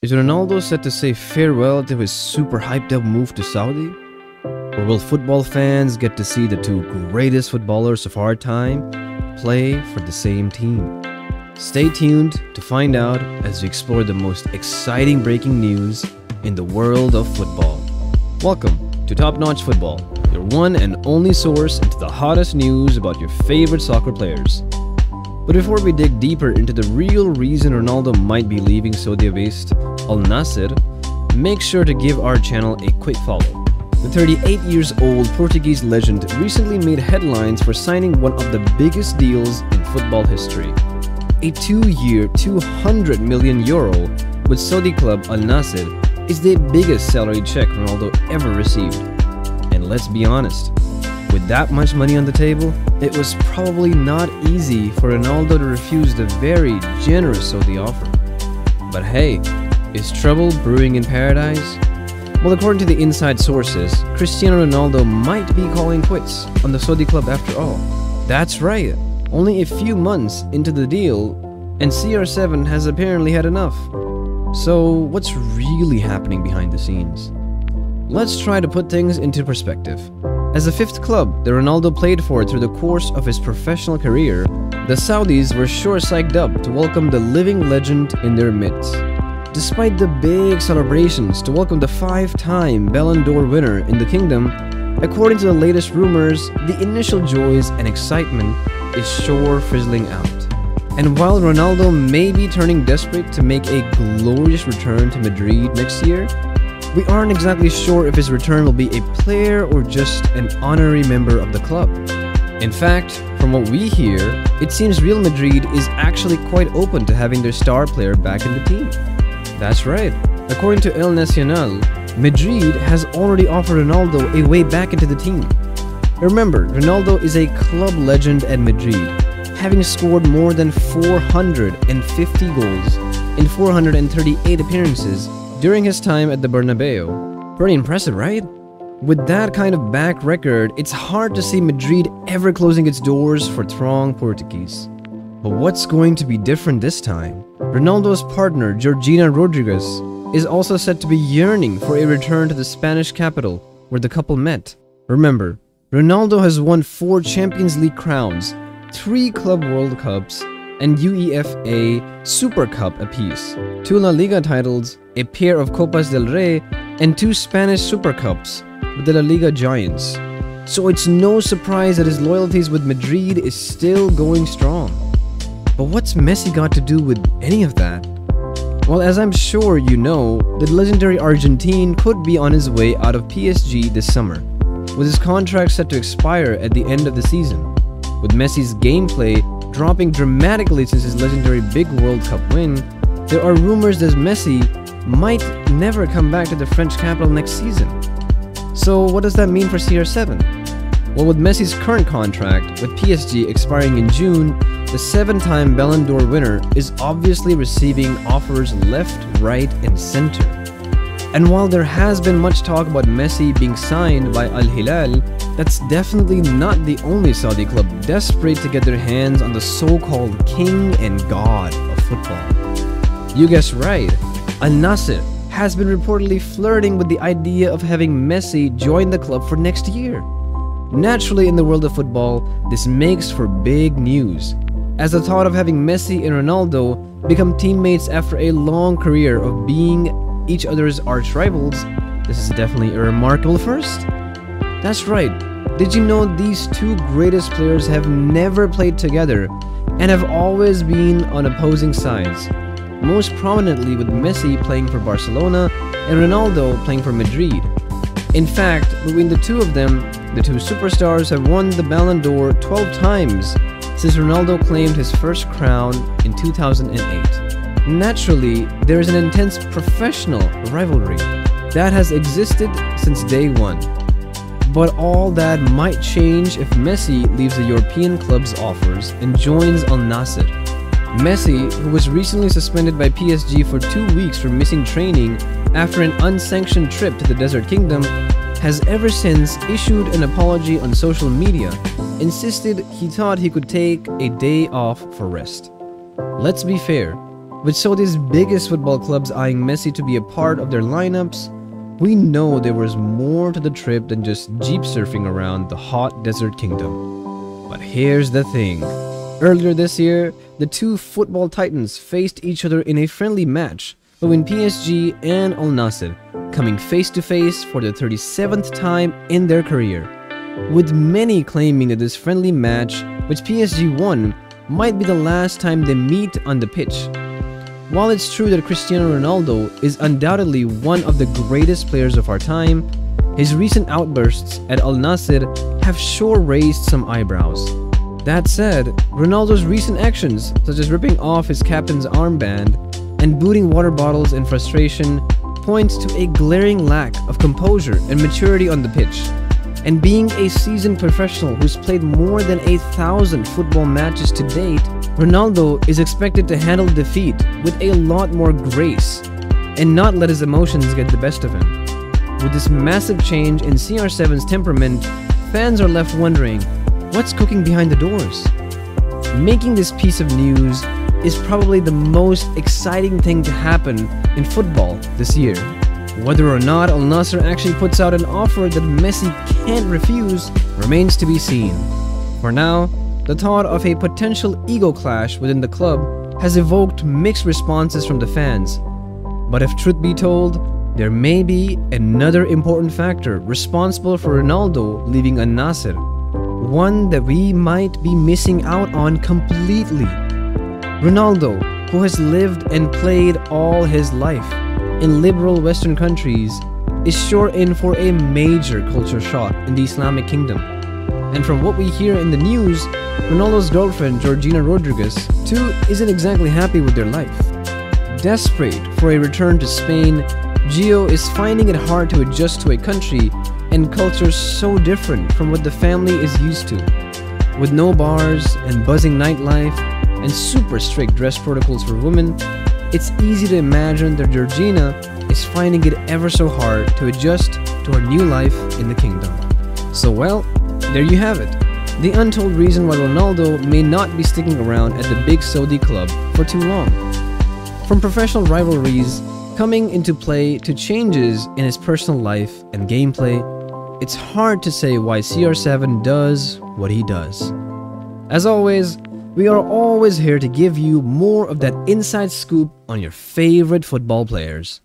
Is Ronaldo set to say farewell to his super hyped up move to Saudi? Or will football fans get to see the two greatest footballers of our time play for the same team? Stay tuned to find out as we explore the most exciting breaking news in the world of football. Welcome to Top Notch Football, your one and only source into the hottest news about your favorite soccer players. But before we dig deeper into the real reason Ronaldo might be leaving Saudi-based Al-Nassr, make sure to give our channel a quick follow. The 38-years-old Portuguese legend recently made headlines for signing one of the biggest deals in football history. A 2-year, €200 million with Saudi club Al-Nassr is the biggest salary check Ronaldo ever received. And let's be honest, with that much money on the table, it was probably not easy for Ronaldo to refuse the very generous Saudi offer. But hey, is trouble brewing in paradise? Well, according to the inside sources, Cristiano Ronaldo might be calling quits on the Saudi club after all. That's right, only a few months into the deal, and CR7 has apparently had enough. So what's really happening behind the scenes? Let's try to put things into perspective. As the fifth club that Ronaldo played for through the course of his professional career, the Saudis were sure psyched up to welcome the living legend in their midst. Despite the big celebrations to welcome the 5-time Ballon d'Or winner in the kingdom, according to the latest rumors, the initial joys and excitement is sure fizzling out. And while Ronaldo may be turning desperate to make a glorious return to Madrid next year, we aren't exactly sure if his return will be a player or just an honorary member of the club. In fact, from what we hear, it seems Real Madrid is actually quite open to having their star player back in the team. That's right, according to El Nacional, Madrid has already offered Ronaldo a way back into the team. Remember, Ronaldo is a club legend at Madrid, having scored more than 450 goals in 438 appearances during his time at the Bernabeu. Pretty impressive, right? With that kind of back record, it's hard to see Madrid ever closing its doors for throng Portuguese. But what's going to be different this time? Ronaldo's partner, Georgina Rodriguez, is also said to be yearning for a return to the Spanish capital where the couple met. Remember, Ronaldo has won 4 Champions League crowns, 3 Club World Cups, and UEFA Super Cup apiece, 2 La Liga titles, a pair of Copas del Rey, and 2 Spanish Super Cups with the La Liga giants. So it's no surprise that his loyalties with Madrid is still going strong. But what's Messi got to do with any of that? Well, as I'm sure you know, the legendary Argentine could be on his way out of PSG this summer, with his contract set to expire at the end of the season. With Messi's gameplay dropping dramatically since his legendary big World Cup win, there are rumors that Messi might never come back to the French capital next season. So what does that mean for CR7? Well, with Messi's current contract with PSG expiring in June, the 7-time Ballon d'Or winner is obviously receiving offers left, right, and center. And while there has been much talk about Messi being signed by Al Hilal, that's definitely not the only Saudi club desperate to get their hands on the so-called king and god of football. You guessed right, Al-Nassr has been reportedly flirting with the idea of having Messi join the club for next year. Naturally, in the world of football, this makes for big news, as the thought of having Messi and Ronaldo become teammates after a long career of being each other's arch rivals, this is definitely a remarkable first. That's right, did you know these two greatest players have never played together and have always been on opposing sides, most prominently with Messi playing for Barcelona and Ronaldo playing for Madrid. In fact, between the two of them, the two superstars have won the Ballon d'Or 12 times since Ronaldo claimed his first crown in 2008. Naturally, there is an intense professional rivalry that has existed since day one. But all that might change if Messi leaves the European club's offers and joins Al-Nassr. Messi, who was recently suspended by PSG for 2 weeks for missing training after an unsanctioned trip to the Desert Kingdom, has ever since issued an apology on social media, insisted he thought he could take a day off for rest. Let's be fair, With Saudi's biggest football clubs eyeing Messi to be a part of their lineups, we know there was more to the trip than just jeep surfing around the hot desert kingdom. But here's the thing. Earlier this year, the two football titans faced each other in a friendly match between PSG and Al-Nassr, coming face to face for the 37th time in their career, with many claiming that this friendly match, which PSG won, might be the last time they meet on the pitch. While it's true that Cristiano Ronaldo is undoubtedly one of the greatest players of our time, his recent outbursts at Al-Nassr have sure raised some eyebrows. That said, Ronaldo's recent actions, such as ripping off his captain's armband and booting water bottles in frustration, points to a glaring lack of composure and maturity on the pitch. And being a seasoned professional who's played more than 8,000 football matches to date, Ronaldo is expected to handle defeat with a lot more grace and not let his emotions get the best of him. With this massive change in CR7's temperament, fans are left wondering, what's cooking behind the doors? Making this piece of news is probably the most exciting thing to happen in football this year. Whether or not Al-Nassr actually puts out an offer that Messi can't refuse remains to be seen. For now, the thought of a potential ego clash within the club has evoked mixed responses from the fans. But if truth be told, there may be another important factor responsible for Ronaldo leaving Al-Nassr, one that we might be missing out on completely. Ronaldo, who has lived and played all his life in liberal Western countries, is sure in for a major culture shock in the Islamic kingdom. And from what we hear in the news, Ronaldo's girlfriend Georgina Rodriguez too isn't exactly happy with their life. Desperate for a return to Spain, Gio is finding it hard to adjust to a country and culture so different from what the family is used to. With no bars and buzzing nightlife and super strict dress protocols for women, it's easy to imagine that Georgina is finding it ever so hard to adjust to her new life in the kingdom. So well, there you have it. The untold reason why Ronaldo may not be sticking around at the big Saudi club for too long. From professional rivalries coming into play to changes in his personal life and gameplay, it's hard to say why CR7 does what he does. As always, we are always here to give you more of that inside scoop on your favorite football players.